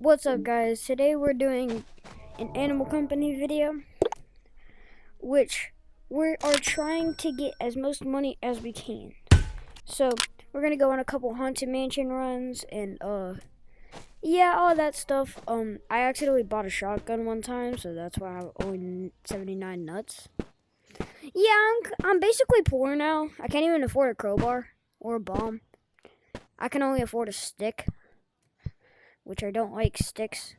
What's up, guys? Today we're doing an Animal Company video, which we are trying to get as most money as we can. So we're gonna go on a couple Haunted Mansion runs and yeah, all that stuff. I accidentally bought a shotgun one time, so that's why I have only 79 nuts. Yeah, I'm basically poor now. I can't even afford a crowbar or a bomb. I can only afford a stick, which I don't like sticks.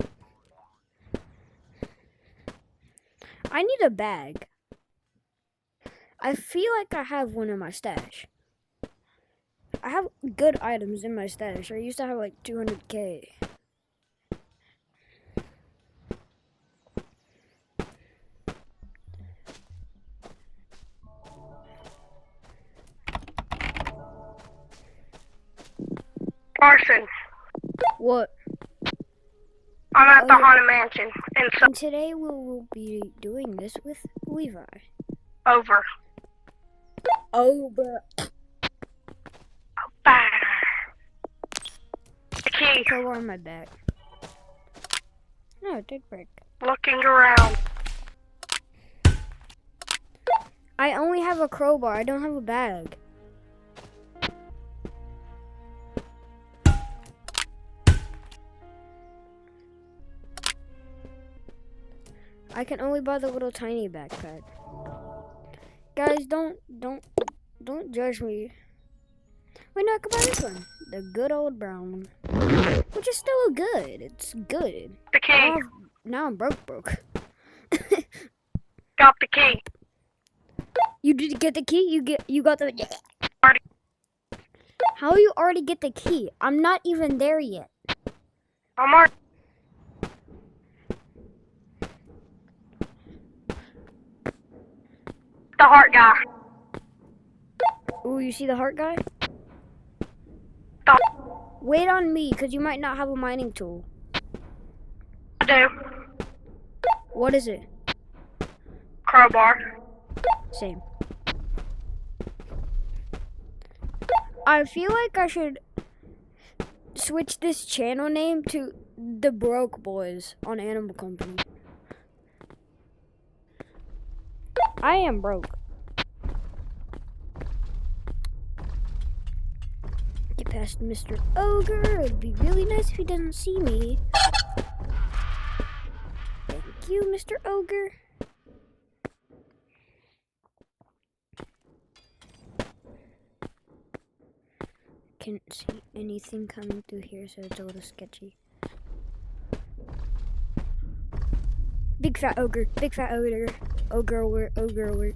I need a bag. I feel like I have one in my stash. I have good items in my stash. I used to have like 200K. Carson, What? I'm at the Haunted Mansion, and so And today we will be doing this with Levi. over. Over. Bah. The key. Crowbar on my back. No, it did break. Looking around. I only have a crowbar. I don't have a bag. I can only buy the little tiny backpack. Guys, don't judge me. Wait, no, I can buy this one. The good old brown one. Which is still good. It's good. The key. Now I'm broke. Got the key. You did get the key? You got the... Already. How you already get the key? I'm not even there yet. I'm already. The heart guy. Ooh, you see the heart guy? The Wait on me, because you might not have a mining tool. I do. What is it? Crowbar. Same. I feel like I should switch this channel name to The Broke Boys on Animal Company. I am broke. Get past Mr. Ogre. It'd be really nice if he doesn't see me. Thank you, Mr. Ogre. Can't see anything coming through here, so it's a little sketchy. Big fat ogre, ogre alert.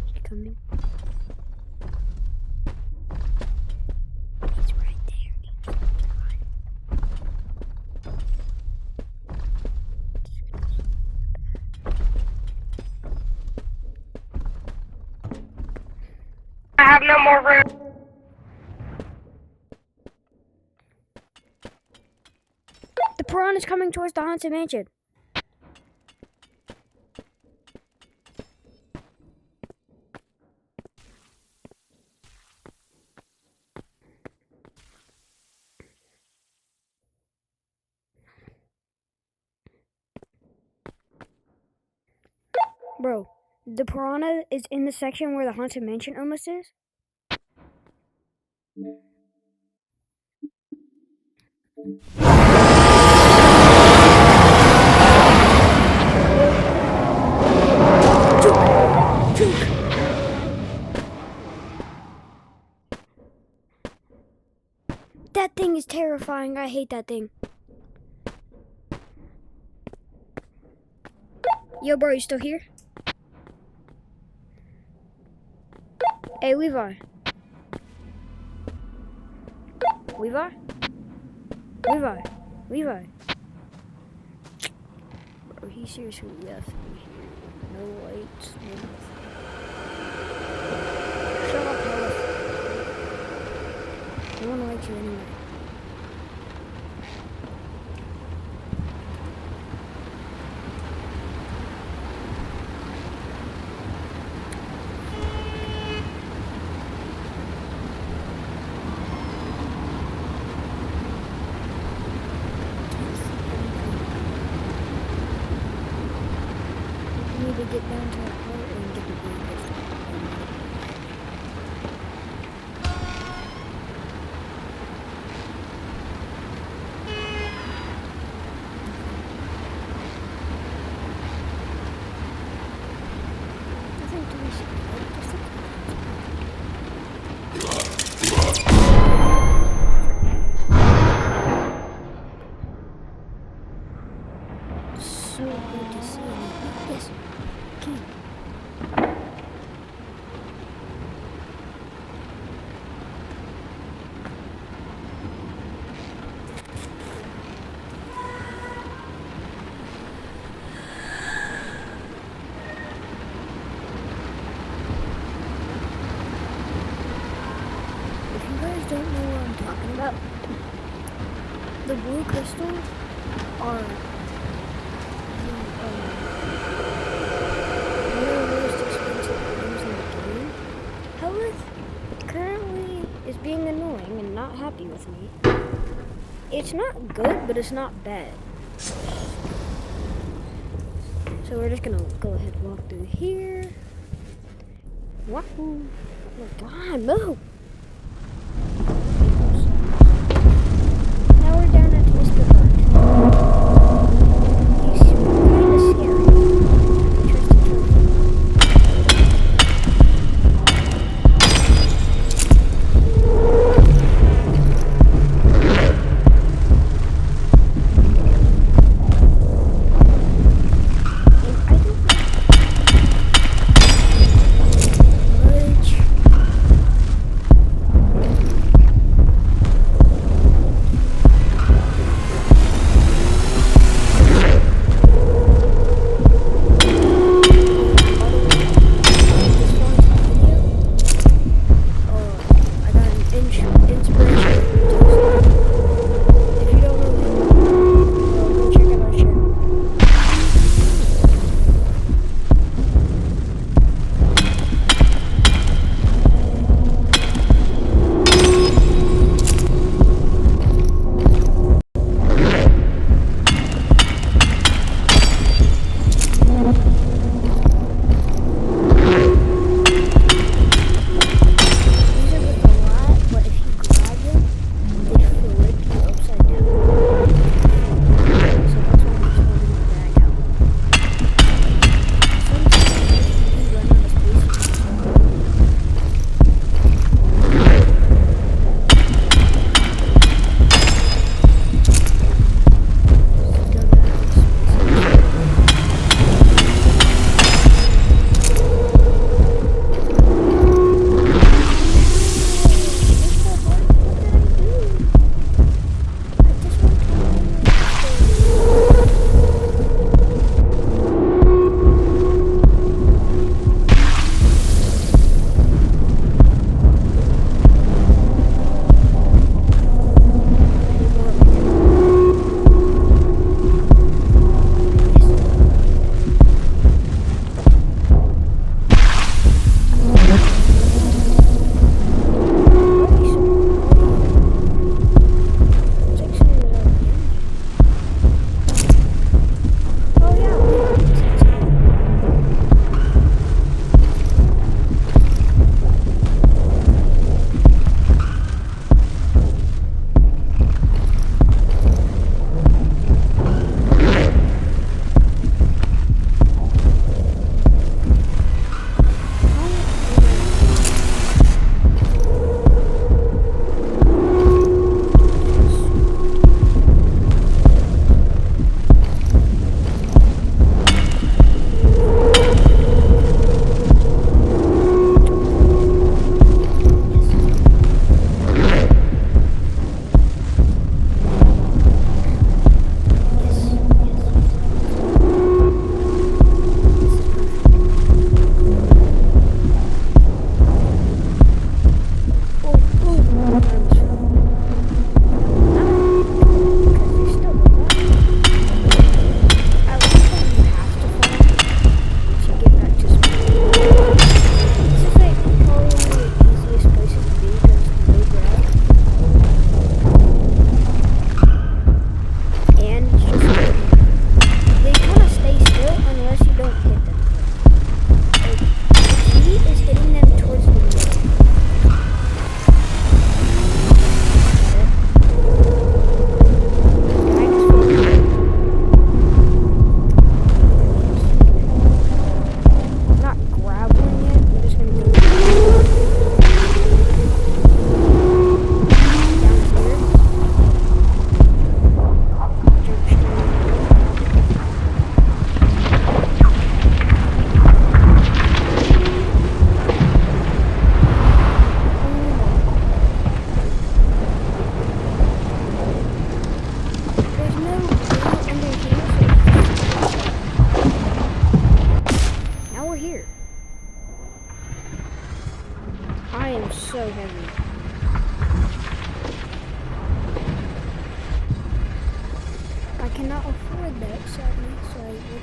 He's coming. He's right there. I have no more room. The piranha's coming towards the Haunted Mansion. Bro, the piranha is in the section where the Haunted Mansion almost is. Juke. That thing is terrifying. I hate that thing. Yo, bro, you still here? Hey, Levi. Levi? Bro, he seriously left me here. No lights, no nothing. Shut up, Hella. No one likes you anyway. Well, the blue crystals are one of the most expensive items in the game. However, it currently is being annoying and not happy with me. It's not good, but it's not bad. So we're just gonna go ahead and walk through here. Wahoo! Oh my god, move! Now we're down at Mr. Hart. He's kind of scary. He tries to kill you. And I don't know much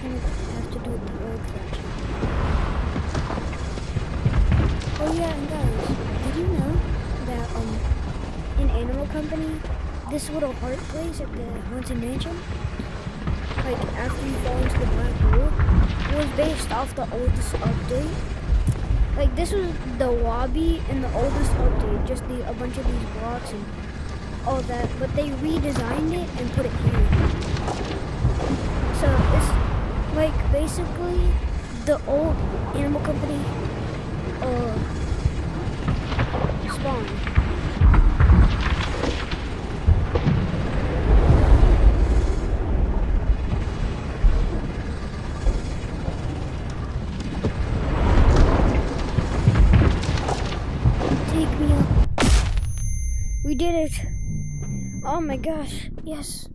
we're gonna have to do it the old fashion. Oh yeah, and guys, did you know that in Animal Company, this little heart place at the Haunted Mansion, like after you fall into the black hole, was based off the oldest update. Like this was the lobby in the oldest update, just a bunch of these blocks and all that, but they redesigned it and put it here. So it's like basically the old Animal Company spawn. Take me up. We did it. Oh my gosh, yes.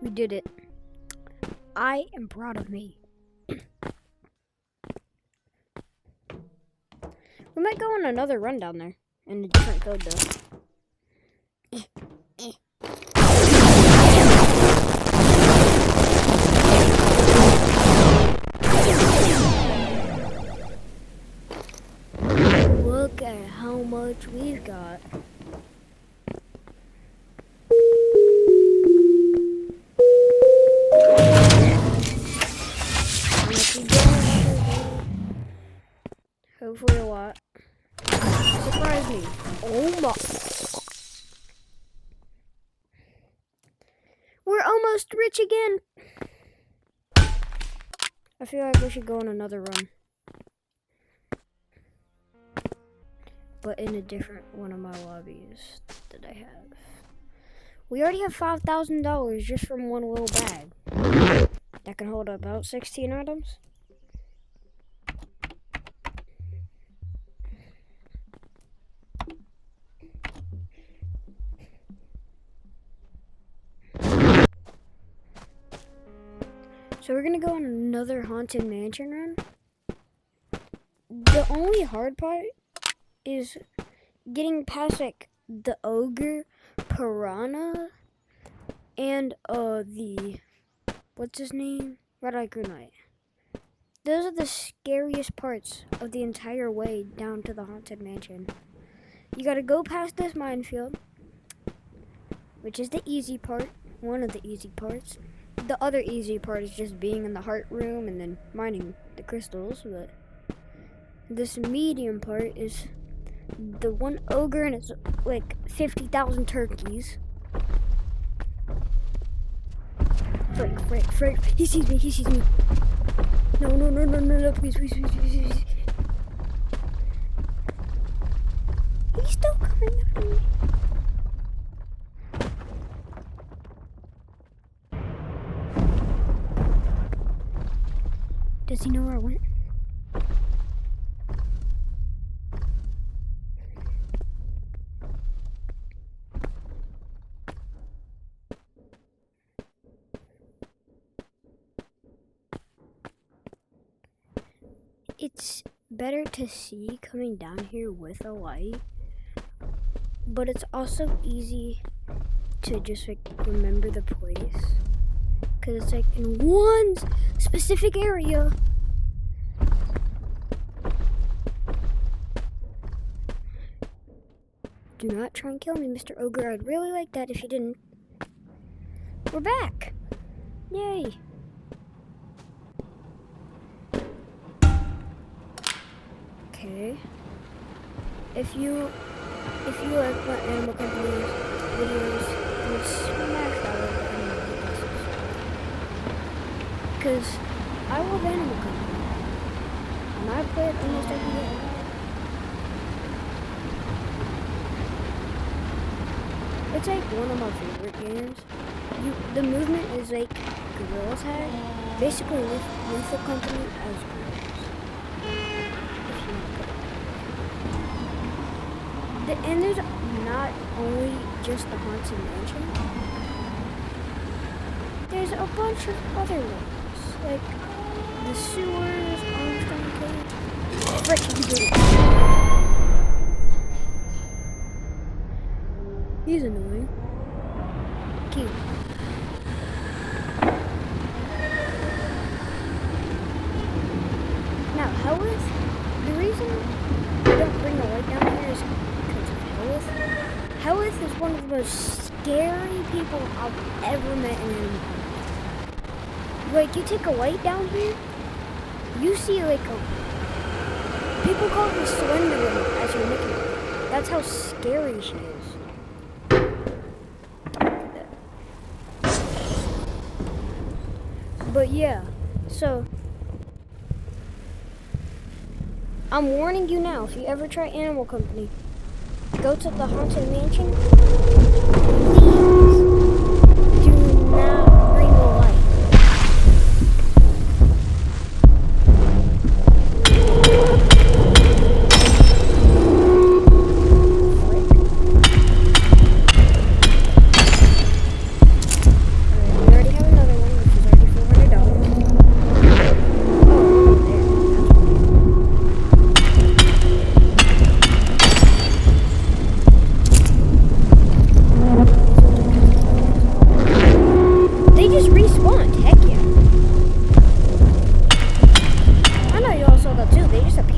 We did it. I am proud of me. We might go on another run down there in a different code though. Look at how much we've got. Hopefully a lot. Surprise me. Oh my. We're almost rich again. I feel like we should go on another run. But in a different one of my lobbies that I have. We already have $5,000 just from one little bag. That can hold about 16 items. So we're gonna go on another Haunted Mansion run. The only hard part is getting past like the ogre, piranha, and the what's his name? Red Eye Grenite. Those are the scariest parts of the entire way down to the Haunted Mansion. You gotta go past this minefield, which is the easy part, one of the easy parts. The other easy part is just being in the heart room and then mining the crystals, but this medium part is the one ogre and it's like 50,000 turkeys. Frick. He sees me. No, please. He's still coming after me. Does he know where I went? It's better to see coming down here with a light, but it's also easy to just like remember the place. Because it's like in one specific area. Do not try and kill me, Mr. Ogre. I'd really like that if you didn't. We're back. Yay. Okay. If you like my Animal Company videos, then smash that like button. Because I love Animal Company. And I play it almost every day. It's like one of my favorite games. The movement is like Gorillaz had. Basically with the company as Gorillaz. And there's not only just the Haunted Mansion. There's a bunch of other ones. Like the sewers, Armstrong Cave. Frick, you did it. He's annoying. Helith, the reason I don't bring the light down here is because of Helith. Helith is one of the most scary people I've ever met in Animal Kingdom. Like, you take a light down here, you see like a... People call it the Slender Woman as you're looking at her. That's how scary she is. But yeah, so... I'm warning you now, if you ever try Animal Company, go to the Haunted Mansion, please do not bring the light. We already have another one, which is already $400. They just respawned, heck yeah. I know you all saw that too, they just appeared.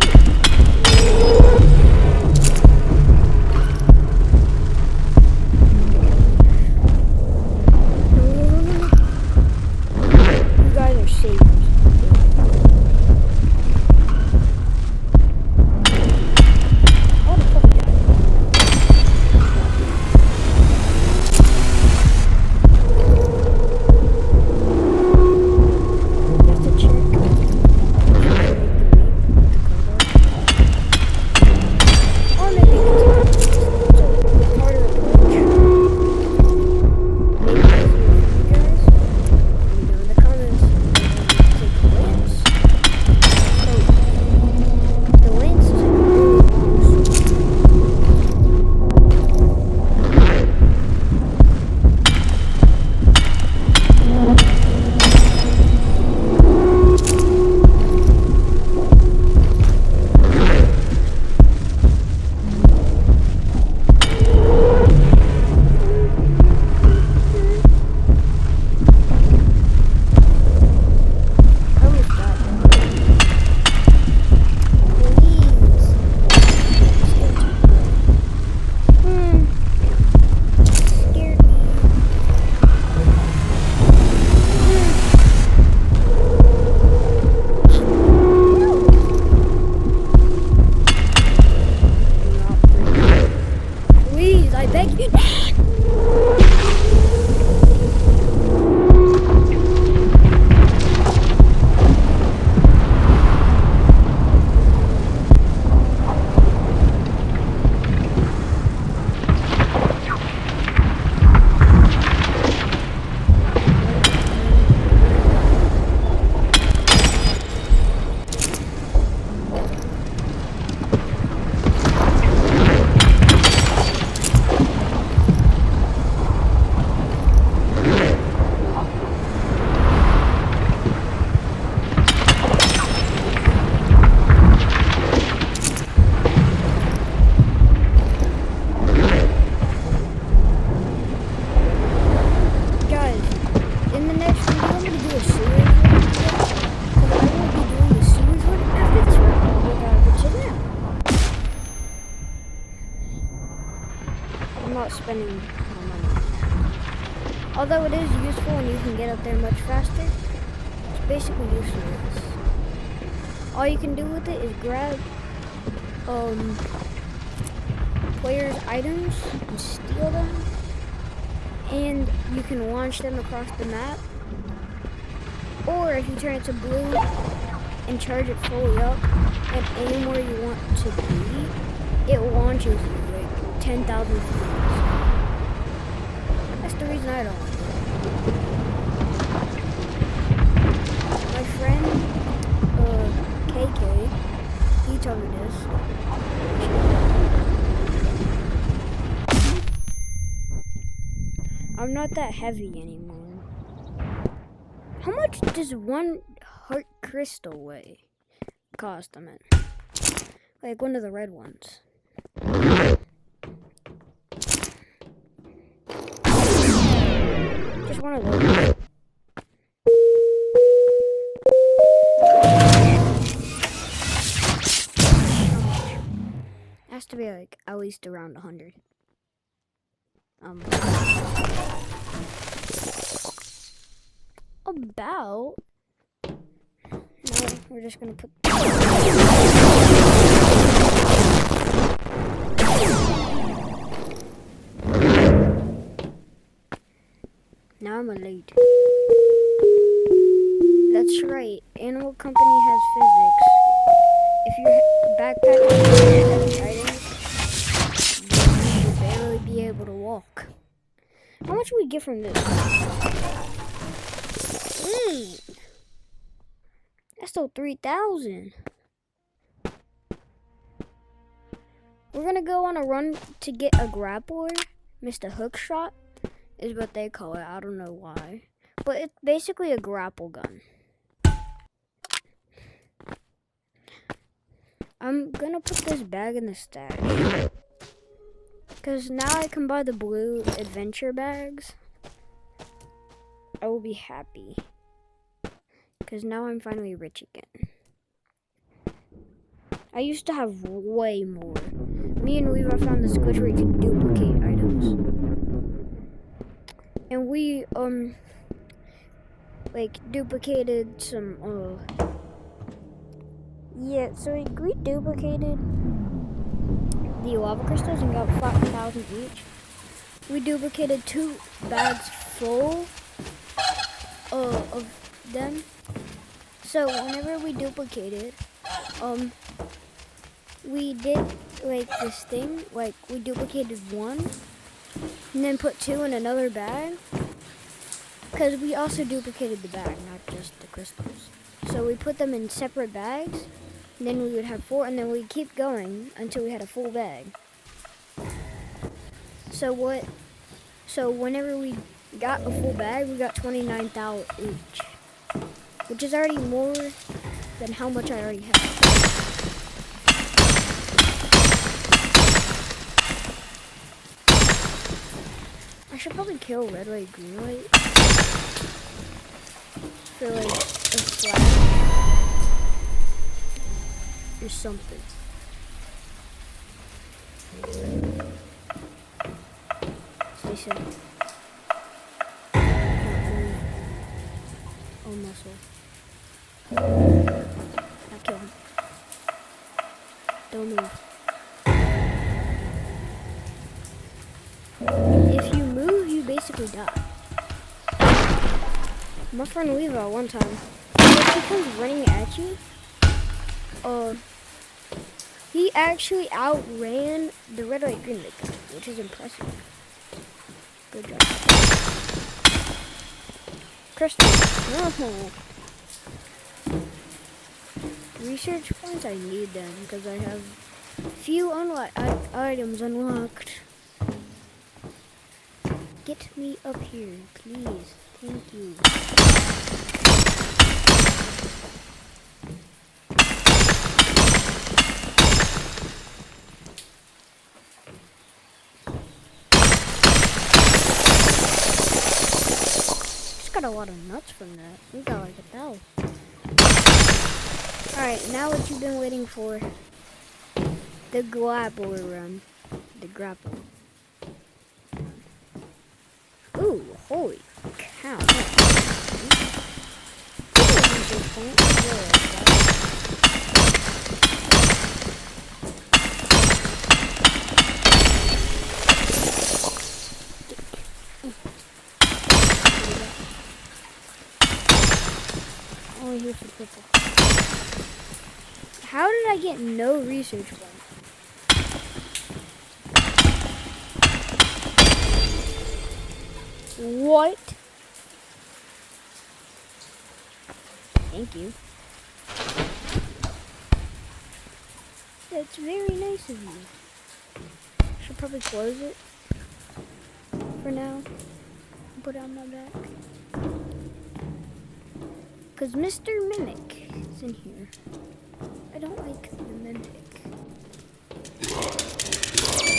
You guys are saviors. Oh, the puppy died. You have to check. Or maybe you can take a harder approach. Maybe easier for you guys. Let me know in the comments. Take the lance. So, the lance is like a really long I almost died. Please. Scared me. Please, I beg you. Guys, in the next video, I'm going to do a sewers one. Because I will be doing the sewers one after this one. Which is now. I'm not spending my money on that. Although it is useful and you can get up there much faster, it's basically useless. All you can do with it is grab players' items and steal them. And you can launch them across the map. Or if you turn it to blue and charge it fully up and aim where you want to be, it launches you like 10,000 feet. That's the reason I don't like it. My friend, KK, he told me this. I'm not that heavy anymore. How much does one heart crystal weigh? Cost, I meant. Like one of the red ones. Just one of those. has to be like at least around 100. About. No, we're just gonna put. Now I'm late. That's right. Animal Company has physics. If your backpack has heavy items, then you'll barely be able to walk. How much do we get from this? That's still 3,000. We're gonna go on a run to get a grappler. Mr. Hookshot is what they call it. I don't know why. But it's basically a grapple gun. I'm gonna put this bag in the stash. Because now I can buy the blue adventure bags. I will be happy. Because now I'm finally rich again. I used to have way more. Me and Levi found this glitch where you can duplicate items. And we, like, duplicated some, yeah, so we duplicated the lava crystals and got 5,000 each. We duplicated 2 bags full of them. So whenever we duplicated, we did like this thing, like we duplicated 1 and then put 2 in another bag. Because we also duplicated the bag, not just the crystals. So we put them in separate bags. And then we would have 4, and then we'd keep going until we had a full bag. So whenever we got a full bag, we got 29,000 each, which is already more than how much I already have. I should probably kill red light, green light for like a flash. Or something. Stay safe. Oh, muscle. Now kill him. Don't move. If you move, you basically die. My friend Levi one time, when he comes running at you, he actually outran the red, white, green light gun, which is impressive. Good job. Crystal. Oh. Research points, I need them because I have few items unlocked. Get me up here, please. Thank you. Got a lot of nuts from that. We got like 1,000. Alright, now what you've been waiting for. The grappler run. The grapple. Ooh, holy cow. Only here for purple. How did I get no research points? What? Thank you. That's very nice of you. Should probably close it for now. Put it on my back. Because Mr. Mimic is in here. I don't like the Mimic.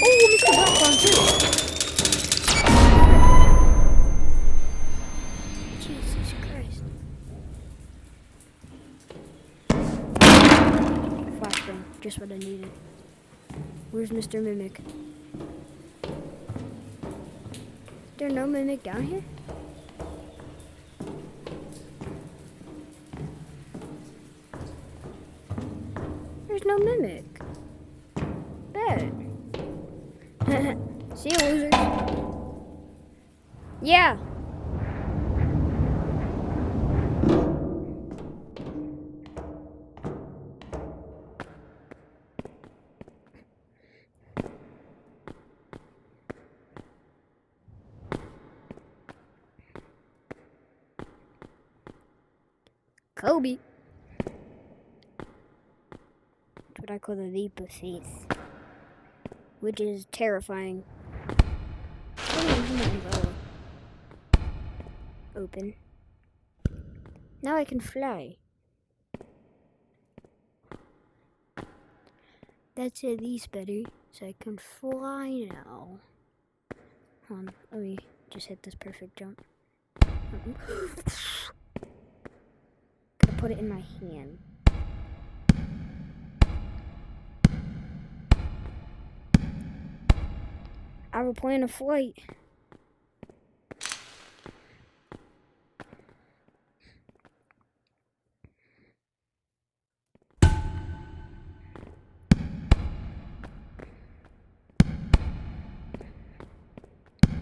Oh, Mr. Blackbone too! Jesus Christ. Flashbang, just what I needed. Where's Mr. Mimic? There no Mimic down here? There's no Mimic. Bad. See you, losers. Yeah. Kobe. That's what I call the leap of faith, which is terrifying. Open. Now I can fly. That's at least better, so I can fly now. Hold on, let me just hit this perfect jump. Gonna put it in my hand. I have a plan of flight.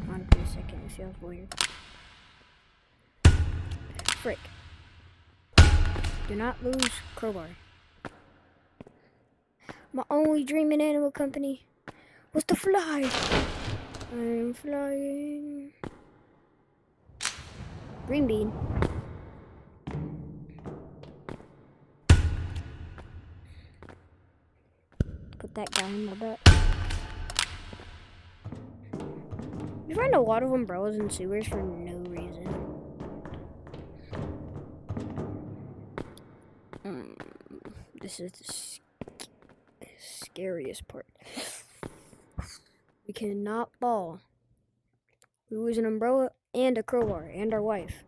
Hold on for a second, it feels weird. Frick. Do not lose crowbar. My only dream in Animal Company was to fly. I'm flying. Green bean. Put that guy in my butt. You find a lot of umbrellas in sewers for no reason. This is the scariest part. We cannot fall. We lose an umbrella and a crowbar and our wife.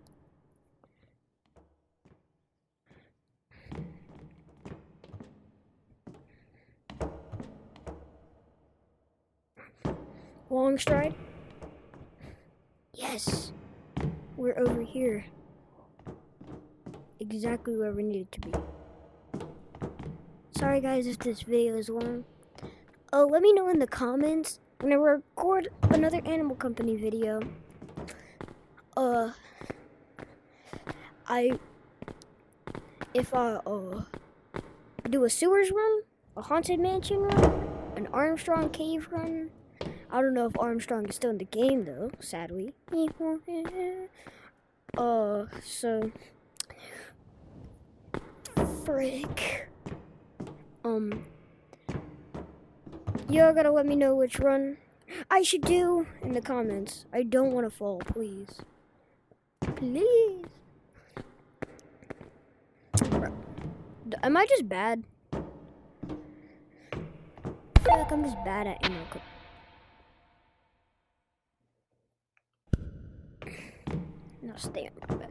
Long stride. Yes. We're over here. Exactly where we needed to be. Sorry guys if this video is long. Oh, let me know in the comments when I record another Animal Company video. If I do a sewers run, a haunted mansion run, an Armstrong cave run. I don't know if Armstrong is still in the game though, sadly. So frick. Y'all gotta let me know which run I should do in the comments. I don't want to fall, please. Please. Am I just bad? I feel like I'm just bad at Animal Company. Now stay on my back.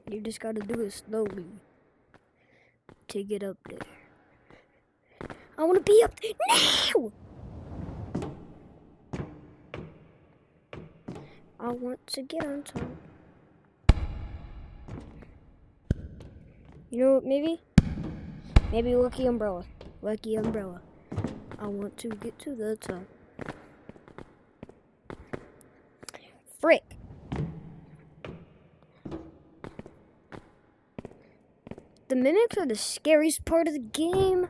You just gotta do it slowly to get up there. I wanna be up there now! I want to get on top. You know what, maybe Lucky Umbrella. Lucky Umbrella. I want to get to the top. Frick. The mimics are the scariest part of the game.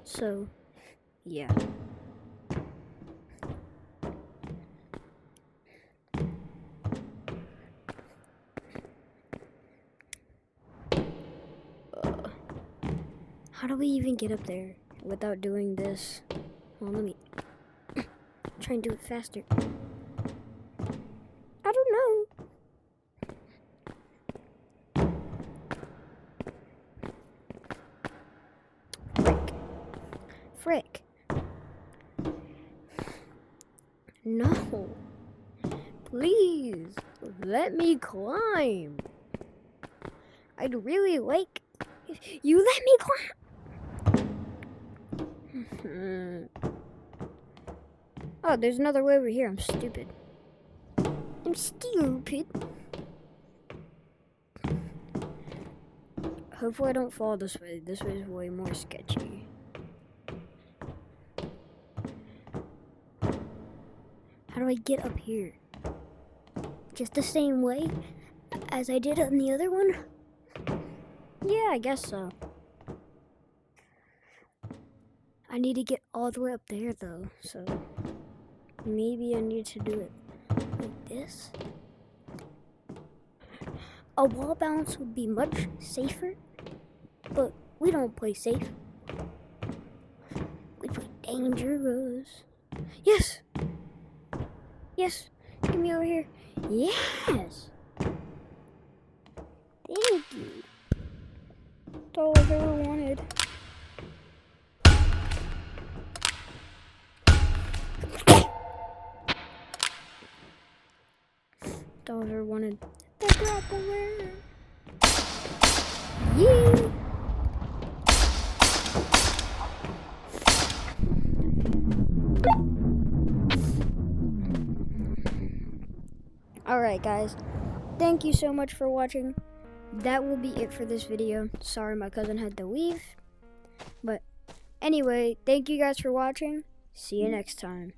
So, yeah. How do we even get up there without doing this? Well, let me try and do it faster. I don't know. Frick. No. Please. Let me climb. I'd really like if you let me climb. Oh, there's another way over here. I'm stupid. I'm stupid. Hopefully I don't fall this way. This way is way more sketchy. How do I get up here? Just the same way as I did on the other one? Yeah, I guess so. I need to get all the way up there though, so maybe I need to do it like this. A wall bounce would be much safer, but we don't play safe. We play dangerous. Yes! Yes! Get me over here. Yes! Thank you. That's all I've ever wanted. That's all I've ever wanted. The grappler. Yeah! Alright guys, thank you so much for watching. That will be it for this video. Sorry my cousin had to leave. But anyway, thank you guys for watching. See you next time.